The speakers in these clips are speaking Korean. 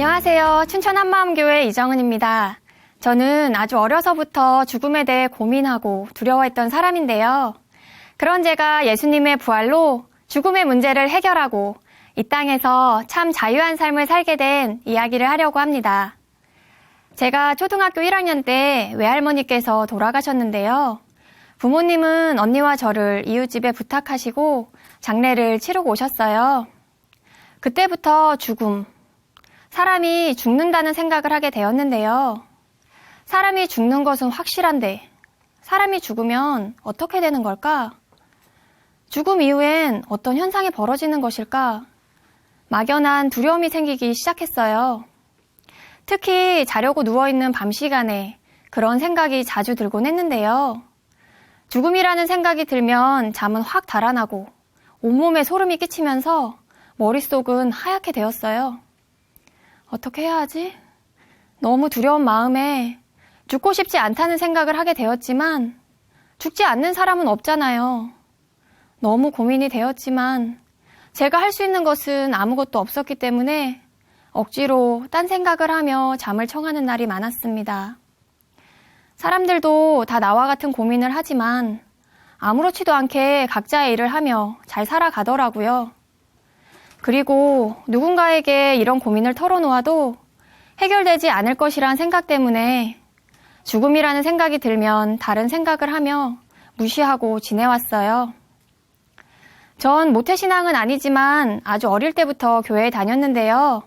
안녕하세요. 춘천 한마음교회 이정은입니다. 저는 아주 어려서부터 죽음에 대해 고민하고 두려워했던 사람인데요. 그런 제가 예수님의 부활로 죽음의 문제를 해결하고 이 땅에서 참 자유한 삶을 살게 된 이야기를 하려고 합니다. 제가 초등학교 1학년 때 외할머니께서 돌아가셨는데요. 부모님은 언니와 저를 이웃집에 부탁하시고 장례를 치르고 오셨어요. 그때부터 죽음, 사람이 죽는다는 생각을 하게 되었는데요. 사람이 죽는 것은 확실한데 사람이 죽으면 어떻게 되는 걸까? 죽음 이후엔 어떤 현상이 벌어지는 것일까? 막연한 두려움이 생기기 시작했어요. 특히 자려고 누워있는 밤 시간에 그런 생각이 자주 들곤 했는데요. 죽음이라는 생각이 들면 잠은 확 달아나고 온몸에 소름이 끼치면서 머릿속은 하얗게 되었어요. 어떻게 해야 하지? 너무 두려운 마음에 죽고 싶지 않다는 생각을 하게 되었지만 죽지 않는 사람은 없잖아요. 너무 고민이 되었지만 제가 할 수 있는 것은 아무것도 없었기 때문에 억지로 딴 생각을 하며 잠을 청하는 날이 많았습니다. 사람들도 다 나와 같은 고민을 하지만 아무렇지도 않게 각자의 일을 하며 잘 살아가더라고요. 그리고 누군가에게 이런 고민을 털어놓아도 해결되지 않을 것이란 생각 때문에 죽음이라는 생각이 들면 다른 생각을 하며 무시하고 지내왔어요. 전 모태신앙은 아니지만 아주 어릴 때부터 교회에 다녔는데요.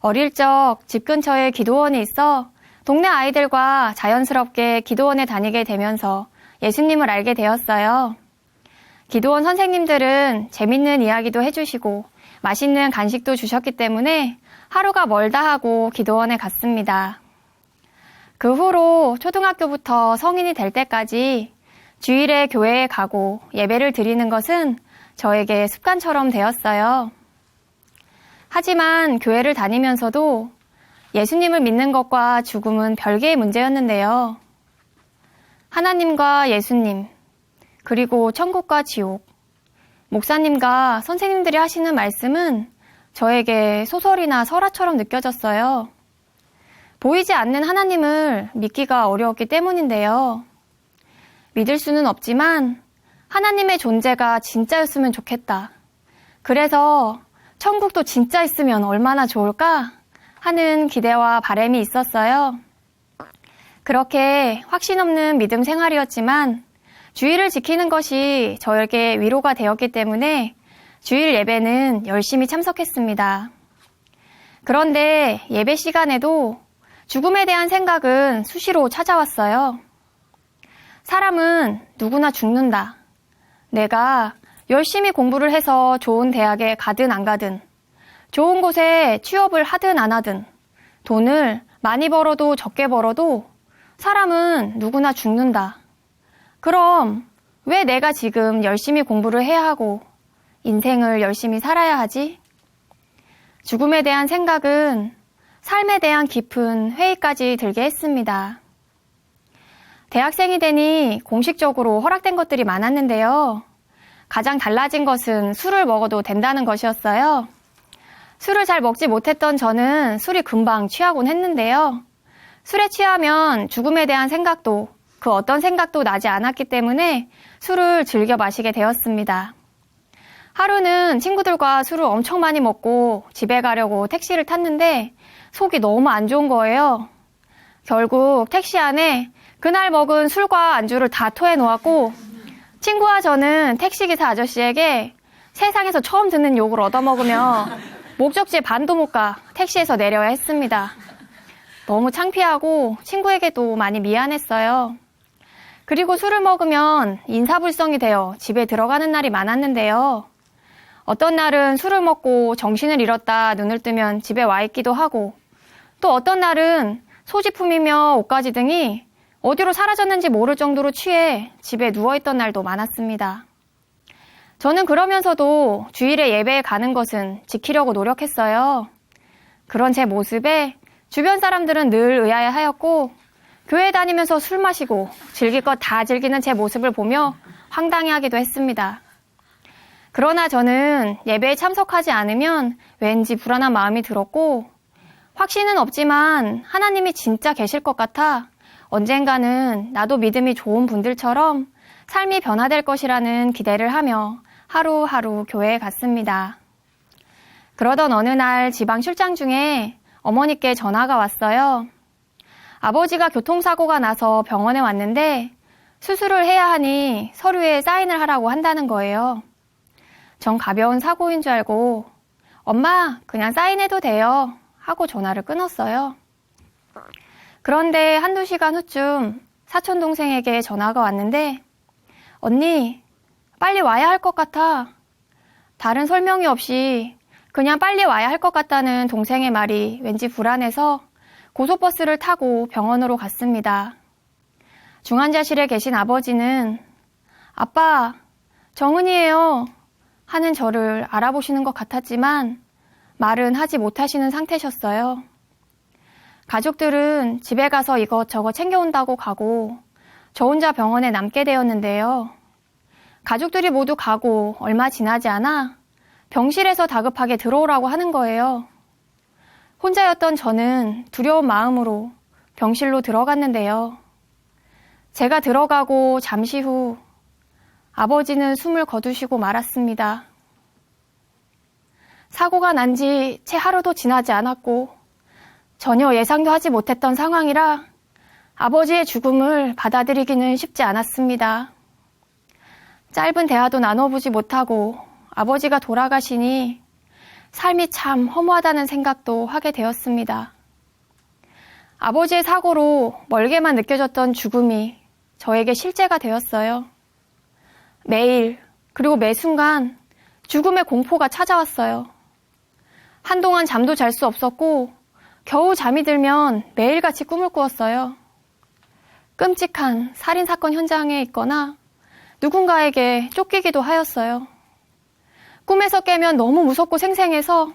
어릴 적 집 근처에 기도원이 있어 동네 아이들과 자연스럽게 기도원에 다니게 되면서 예수님을 알게 되었어요. 기도원 선생님들은 재밌는 이야기도 해주시고 맛있는 간식도 주셨기 때문에 하루가 멀다 하고 기도원에 갔습니다. 그 후로 초등학교부터 성인이 될 때까지 주일에 교회에 가고 예배를 드리는 것은 저에게 습관처럼 되었어요. 하지만 교회를 다니면서도 예수님을 믿는 것과 죽음은 별개의 문제였는데요. 하나님과 예수님, 그리고 천국과 지옥, 목사님과 선생님들이 하시는 말씀은 저에게 소설이나 설화처럼 느껴졌어요. 보이지 않는 하나님을 믿기가 어려웠기 때문인데요. 믿을 수는 없지만 하나님의 존재가 진짜였으면 좋겠다. 그래서 천국도 진짜 있으면 얼마나 좋을까 하는 기대와 바람이 있었어요. 그렇게 확신 없는 믿음 생활이었지만 주일을 지키는 것이 저에게 위로가 되었기 때문에 주일 예배는 열심히 참석했습니다. 그런데 예배 시간에도 죽음에 대한 생각은 수시로 찾아왔어요. 사람은 누구나 죽는다. 내가 열심히 공부를 해서 좋은 대학에 가든 안 가든, 좋은 곳에 취업을 하든 안 하든, 돈을 많이 벌어도 적게 벌어도 사람은 누구나 죽는다. 그럼 왜 내가 지금 열심히 공부를 해야 하고 인생을 열심히 살아야 하지? 죽음에 대한 생각은 삶에 대한 깊은 회의까지 들게 했습니다. 대학생이 되니 공식적으로 허락된 것들이 많았는데요. 가장 달라진 것은 술을 먹어도 된다는 것이었어요. 술을 잘 먹지 못했던 저는 술이 금방 취하곤 했는데요. 술에 취하면 죽음에 대한 생각도 그 어떤 생각도 나지 않았기 때문에 술을 즐겨 마시게 되었습니다. 하루는 친구들과 술을 엄청 많이 먹고 집에 가려고 택시를 탔는데 속이 너무 안 좋은 거예요. 결국 택시 안에 그날 먹은 술과 안주를 다 토해 놓았고 친구와 저는 택시기사 아저씨에게 세상에서 처음 듣는 욕을 얻어먹으며 목적지에 반도 못 가 택시에서 내려야 했습니다. 너무 창피하고 친구에게도 많이 미안했어요. 그리고 술을 먹으면 인사불성이 되어 집에 들어가는 날이 많았는데요. 어떤 날은 술을 먹고 정신을 잃었다 눈을 뜨면 집에 와 있기도 하고 또 어떤 날은 소지품이며 옷가지 등이 어디로 사라졌는지 모를 정도로 취해 집에 누워있던 날도 많았습니다. 저는 그러면서도 주일에 예배에 가는 것은 지키려고 노력했어요. 그런 제 모습에 주변 사람들은 늘 의아해하였고 교회 다니면서 술 마시고 즐길 것 다 즐기는 제 모습을 보며 황당해하기도 했습니다. 그러나 저는 예배에 참석하지 않으면 왠지 불안한 마음이 들었고 확신은 없지만 하나님이 진짜 계실 것 같아 언젠가는 나도 믿음이 좋은 분들처럼 삶이 변화될 것이라는 기대를 하며 하루하루 교회에 갔습니다. 그러던 어느 날 지방 출장 중에 어머니께 전화가 왔어요. 아버지가 교통사고가 나서 병원에 왔는데 수술을 해야 하니 서류에 사인을 하라고 한다는 거예요. 전 가벼운 사고인 줄 알고 엄마 그냥 사인해도 돼요 하고 전화를 끊었어요. 그런데 한두 시간 후쯤 사촌동생에게 전화가 왔는데 언니 빨리 와야 할 것 같아. 다른 설명이 없이 그냥 빨리 와야 할 것 같다는 동생의 말이 왠지 불안해서 고속버스를 타고 병원으로 갔습니다. 중환자실에 계신 아버지는 아빠 정은이에요 하는 저를 알아보시는 것 같았지만 말은 하지 못하시는 상태셨어요. 가족들은 집에 가서 이것저것 챙겨온다고 가고 저 혼자 병원에 남게 되었는데요. 가족들이 모두 가고 얼마 지나지 않아 병실에서 다급하게 들어오라고 하는 거예요. 혼자였던 저는 두려운 마음으로 병실로 들어갔는데요. 제가 들어가고 잠시 후 아버지는 숨을 거두시고 말았습니다. 사고가 난 지 채 하루도 지나지 않았고 전혀 예상도 하지 못했던 상황이라 아버지의 죽음을 받아들이기는 쉽지 않았습니다. 짧은 대화도 나눠보지 못하고 아버지가 돌아가시니 삶이 참 허무하다는 생각도 하게 되었습니다. 아버지의 사고로 멀게만 느껴졌던 죽음이 저에게 실제가 되었어요. 매일 그리고 매 순간 죽음의 공포가 찾아왔어요. 한동안 잠도 잘 수 없었고 겨우 잠이 들면 매일같이 꿈을 꾸었어요. 끔찍한 살인사건 현장에 있거나 누군가에게 쫓기기도 하였어요. 꿈에서 깨면 너무 무섭고 생생해서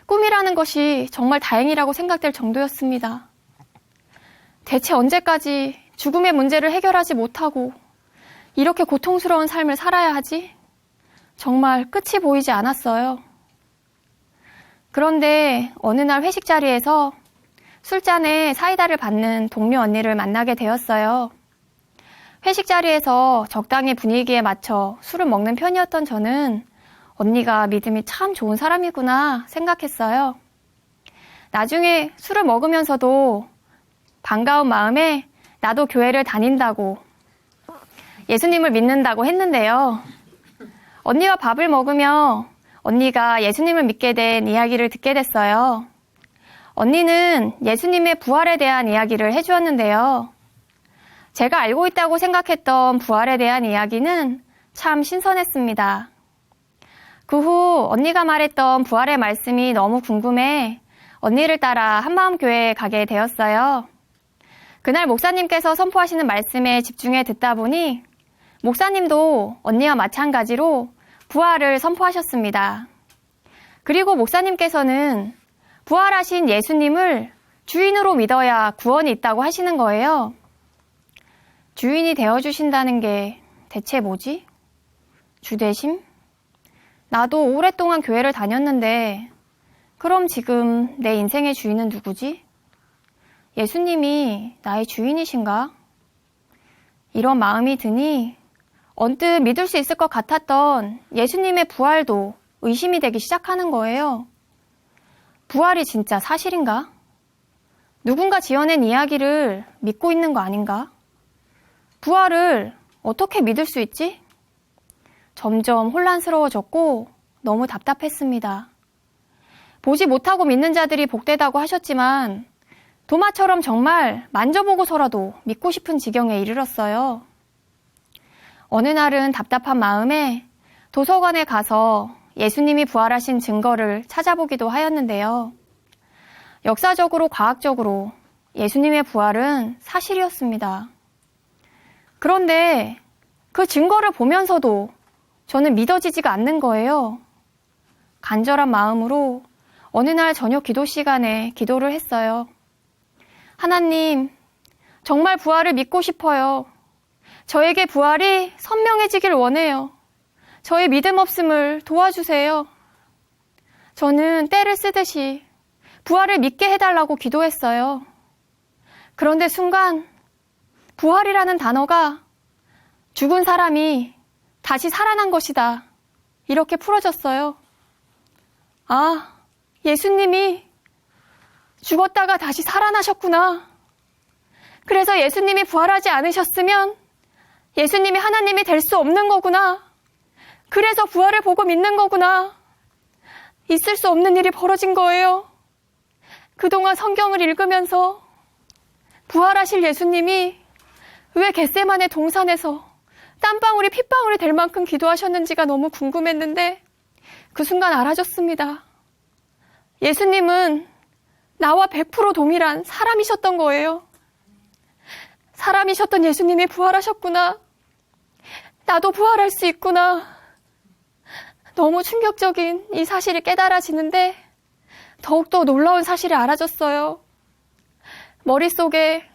꿈이라는 것이 정말 다행이라고 생각될 정도였습니다. 대체 언제까지 죽음의 문제를 해결하지 못하고 이렇게 고통스러운 삶을 살아야 하지? 정말 끝이 보이지 않았어요. 그런데 어느 날 회식 자리에서 술잔에 사이다를 받는 동료 언니를 만나게 되었어요. 회식 자리에서 적당히 분위기에 맞춰 술을 먹는 편이었던 저는 언니가 믿음이 참 좋은 사람이구나 생각했어요. 나중에 술을 먹으면서도 반가운 마음에 나도 교회를 다닌다고 예수님을 믿는다고 했는데요. 언니와 밥을 먹으며 언니가 예수님을 믿게 된 이야기를 듣게 됐어요. 언니는 예수님의 부활에 대한 이야기를 해주었는데요. 제가 알고 있다고 생각했던 부활에 대한 이야기는 참 신선했습니다. 그 후 언니가 말했던 부활의 말씀이 너무 궁금해 언니를 따라 한마음교회에 가게 되었어요. 그날 목사님께서 선포하시는 말씀에 집중해 듣다 보니 목사님도 언니와 마찬가지로 부활을 선포하셨습니다. 그리고 목사님께서는 부활하신 예수님을 주인으로 믿어야 구원이 있다고 하시는 거예요. 주인이 되어주신다는 게 대체 뭐지? 주대심? 나도 오랫동안 교회를 다녔는데 그럼 지금 내 인생의 주인은 누구지? 예수님이 나의 주인이신가? 이런 마음이 드니 언뜻 믿을 수 있을 것 같았던 예수님의 부활도 의심이 되기 시작하는 거예요. 부활이 진짜 사실인가? 누군가 지어낸 이야기를 믿고 있는 거 아닌가? 부활을 어떻게 믿을 수 있지? 점점 혼란스러워졌고 너무 답답했습니다. 보지 못하고 믿는 자들이 복되다고 하셨지만 도마처럼 정말 만져보고서라도 믿고 싶은 지경에 이르렀어요. 어느 날은 답답한 마음에 도서관에 가서 예수님이 부활하신 증거를 찾아보기도 하였는데요. 역사적으로 과학적으로 예수님의 부활은 사실이었습니다. 그런데 그 증거를 보면서도 저는 믿어지지가 않는 거예요. 간절한 마음으로 어느 날 저녁 기도 시간에 기도를 했어요. 하나님, 정말 부활을 믿고 싶어요. 저에게 부활이 선명해지길 원해요. 저의 믿음 없음을 도와주세요. 저는 때를 쓰듯이 부활을 믿게 해달라고 기도했어요. 그런데 순간 부활이라는 단어가 죽은 사람이 다시 살아난 것이다. 이렇게 풀어졌어요. 아, 예수님이 죽었다가 다시 살아나셨구나. 그래서 예수님이 부활하지 않으셨으면 예수님이 하나님이 될 수 없는 거구나. 그래서 부활을 보고 믿는 거구나. 있을 수 없는 일이 벌어진 거예요. 그동안 성경을 읽으면서 부활하실 예수님이 왜 겟세마네 동산에서 땀방울이 핏방울이 될 만큼 기도하셨는지가 너무 궁금했는데 그 순간 알아졌습니다. 예수님은 나와 100% 동일한 사람이셨던 거예요. 사람이셨던 예수님이 부활하셨구나. 나도 부활할 수 있구나. 너무 충격적인 이 사실이 깨달아지는데 더욱더 놀라운 사실이 알아졌어요. 머릿속에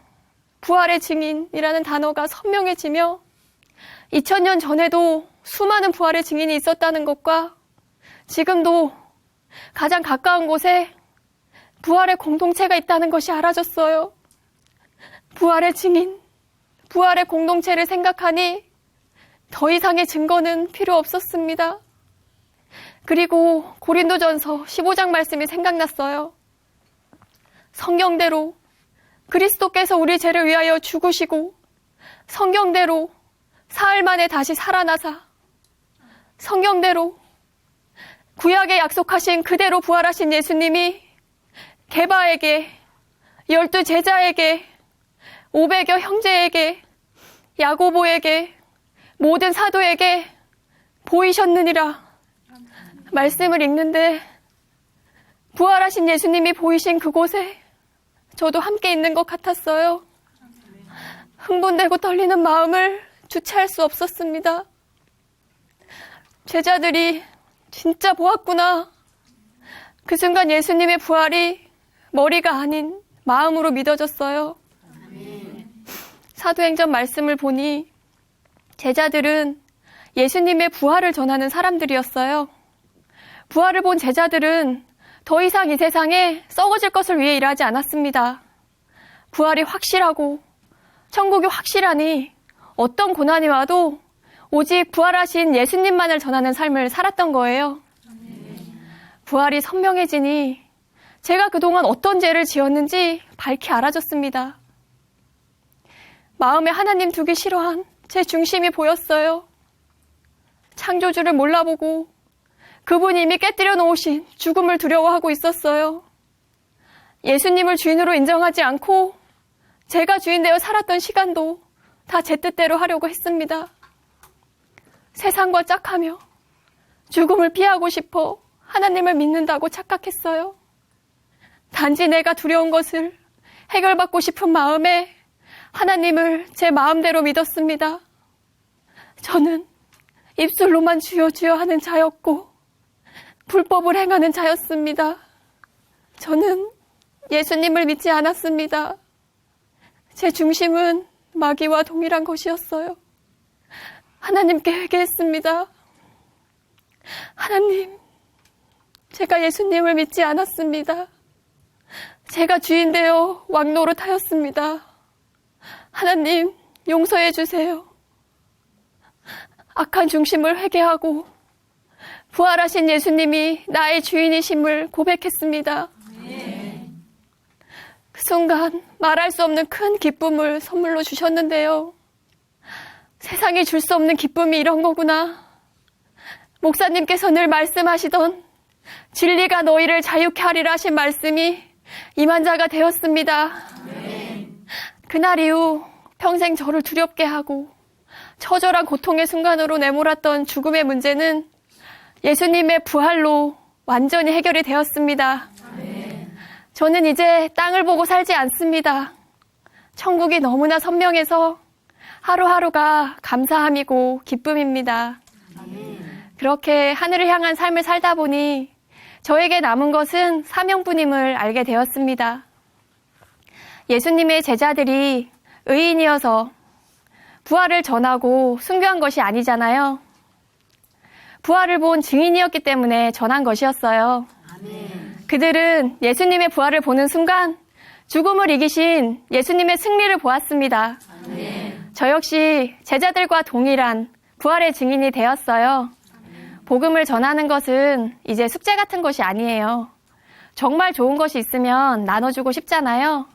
부활의 증인이라는 단어가 선명해지며 2000년 전에도 수많은 부활의 증인이 있었다는 것과 지금도 가장 가까운 곳에 부활의 공동체가 있다는 것이 알아졌어요. 부활의 증인, 부활의 공동체를 생각하니 더 이상의 증거는 필요 없었습니다. 그리고 고린도전서 15장 말씀이 생각났어요. 성경대로 그리스도께서 우리 죄를 위하여 죽으시고 성경대로 사흘 만에 다시 살아나사 성경대로 구약에 약속하신 그대로 부활하신 예수님이 게바에게 12 제자에게 500여 형제에게 야고보에게 모든 사도에게 보이셨느니라 말씀을 읽는데 부활하신 예수님이 보이신 그곳에 저도 함께 있는 것 같았어요. 흥분되고 떨리는 마음을 주체할 수 없었습니다. 제자들이 진짜 보았구나. 그 순간 예수님의 부활이 머리가 아닌 마음으로 믿어졌어요. 사도행전 말씀을 보니 제자들은 예수님의 부활을 전하는 사람들이었어요. 부활을 본 제자들은 더 이상 이 세상에 썩어질 것을 위해 일하지 않았습니다. 부활이 확실하고 천국이 확실하니 어떤 고난이 와도 오직 부활하신 예수님만을 전하는 삶을 살았던 거예요. 부활이 선명해지니 제가 그동안 어떤 죄를 지었는지 밝히 알아졌습니다. 마음에 하나님 두기 싫어한 제 중심이 보였어요. 창조주를 몰라보고 그분이 이미 깨뜨려 놓으신 죽음을 두려워하고 있었어요. 예수님을 주인으로 인정하지 않고 제가 주인 되어 살았던 시간도 다 제 뜻대로 하려고 했습니다. 세상과 짝하며 죽음을 피하고 싶어 하나님을 믿는다고 착각했어요. 단지 내가 두려운 것을 해결받고 싶은 마음에 하나님을 제 마음대로 믿었습니다. 저는 입술로만 주여 주여 하는 자였고 불법을 행하는 자였습니다. 저는 예수님을 믿지 않았습니다. 제 중심은 마귀와 동일한 것이었어요. 하나님께 회개했습니다. 하나님, 제가 예수님을 믿지 않았습니다. 제가 주인 되어 왕노릇하였습니다. 하나님, 용서해 주세요. 악한 중심을 회개하고 부활하신 예수님이 나의 주인이심을 고백했습니다. 그 순간 말할 수 없는 큰 기쁨을 선물로 주셨는데요. 세상이 줄 수 없는 기쁨이 이런 거구나. 목사님께서 늘 말씀하시던 진리가 너희를 자유케 하리라 하신 말씀이 임한 자가 되었습니다. 그날 이후 평생 저를 두렵게 하고 처절한 고통의 순간으로 내몰았던 죽음의 문제는 예수님의 부활로 완전히 해결이 되었습니다. 저는 이제 땅을 보고 살지 않습니다. 천국이 너무나 선명해서 하루하루가 감사함이고 기쁨입니다. 그렇게 하늘을 향한 삶을 살다 보니 저에게 남은 것은 사명뿐임을 알게 되었습니다. 예수님의 제자들이 의인이어서 부활을 전하고 순교한 것이 아니잖아요. 부활을 본 증인이었기 때문에 전한 것이었어요. 그들은 예수님의 부활을 보는 순간 죽음을 이기신 예수님의 승리를 보았습니다. 아멘. 저 역시 제자들과 동일한 부활의 증인이 되었어요. 복음을 전하는 것은 이제 숙제 같은 것이 아니에요. 정말 좋은 것이 있으면 나눠주고 싶잖아요.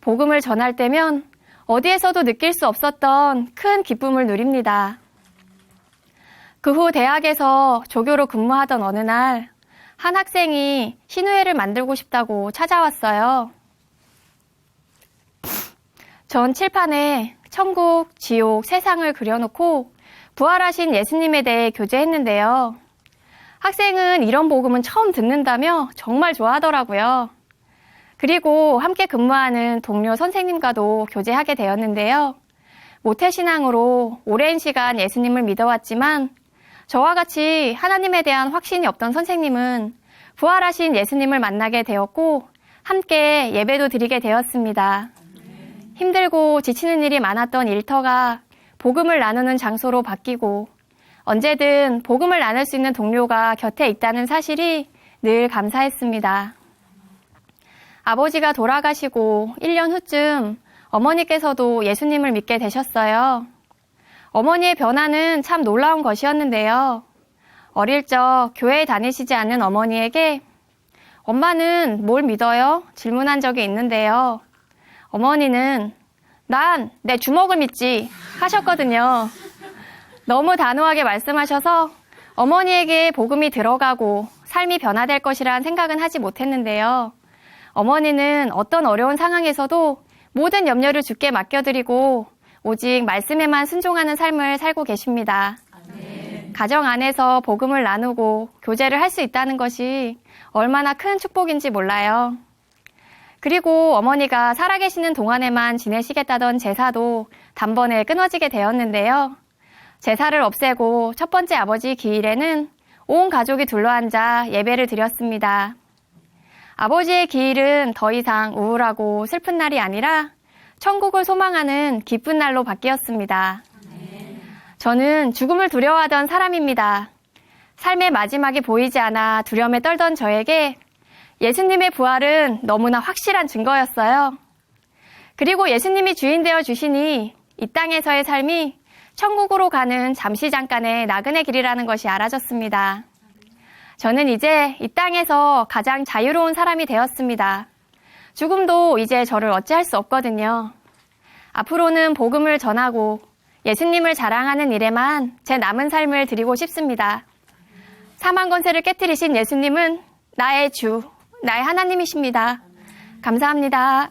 복음을 전할 때면 어디에서도 느낄 수 없었던 큰 기쁨을 누립니다. 그 후 대학에서 조교로 근무하던 어느 날, 한 학생이 희누애를 만들고 싶다고 찾아왔어요. 전 칠판에 천국, 지옥, 세상을 그려놓고 부활하신 예수님에 대해 교제했는데요. 학생은 이런 복음은 처음 듣는다며 정말 좋아하더라고요. 그리고 함께 근무하는 동료 선생님과도 교제하게 되었는데요. 모태신앙으로 오랜 시간 예수님을 믿어왔지만 저와 같이 하나님에 대한 확신이 없던 선생님은 부활하신 예수님을 만나게 되었고 함께 예배도 드리게 되었습니다. 힘들고 지치는 일이 많았던 일터가 복음을 나누는 장소로 바뀌고 언제든 복음을 나눌 수 있는 동료가 곁에 있다는 사실이 늘 감사했습니다. 아버지가 돌아가시고 1년 후쯤 어머니께서도 예수님을 믿게 되셨어요. 어머니의 변화는 참 놀라운 것이었는데요. 어릴 적 교회에 다니시지 않는 어머니에게 엄마는 뭘 믿어요? 질문한 적이 있는데요. 어머니는 난 내 주먹을 믿지 하셨거든요. 너무 단호하게 말씀하셔서 어머니에게 복음이 들어가고 삶이 변화될 것이란 생각은 하지 못했는데요. 어머니는 어떤 어려운 상황에서도 모든 염려를 주께 맡겨드리고 오직 말씀에만 순종하는 삶을 살고 계십니다. 아멘. 가정 안에서 복음을 나누고 교제를 할 수 있다는 것이 얼마나 큰 축복인지 몰라요. 그리고 어머니가 살아계시는 동안에만 지내시겠다던 제사도 단번에 끊어지게 되었는데요. 제사를 없애고 첫 번째 아버지 기일에는 온 가족이 둘러앉아 예배를 드렸습니다. 아버지의 기일은 더 이상 우울하고 슬픈 날이 아니라 천국을 소망하는 기쁜 날로 바뀌었습니다. 저는 죽음을 두려워하던 사람입니다. 삶의 마지막이 보이지 않아 두려움에 떨던 저에게 예수님의 부활은 너무나 확실한 증거였어요. 그리고 예수님이 주인 되어 주시니 이 땅에서의 삶이 천국으로 가는 잠시 잠깐의 나그네 길이라는 것이 알아졌습니다. 저는 이제 이 땅에서 가장 자유로운 사람이 되었습니다. 죽음도 이제 저를 어찌할 수 없거든요. 앞으로는 복음을 전하고 예수님을 자랑하는 일에만 제 남은 삶을 드리고 싶습니다. 사망 권세를 깨뜨리신 예수님은 나의 주, 나의 하나님이십니다. 감사합니다.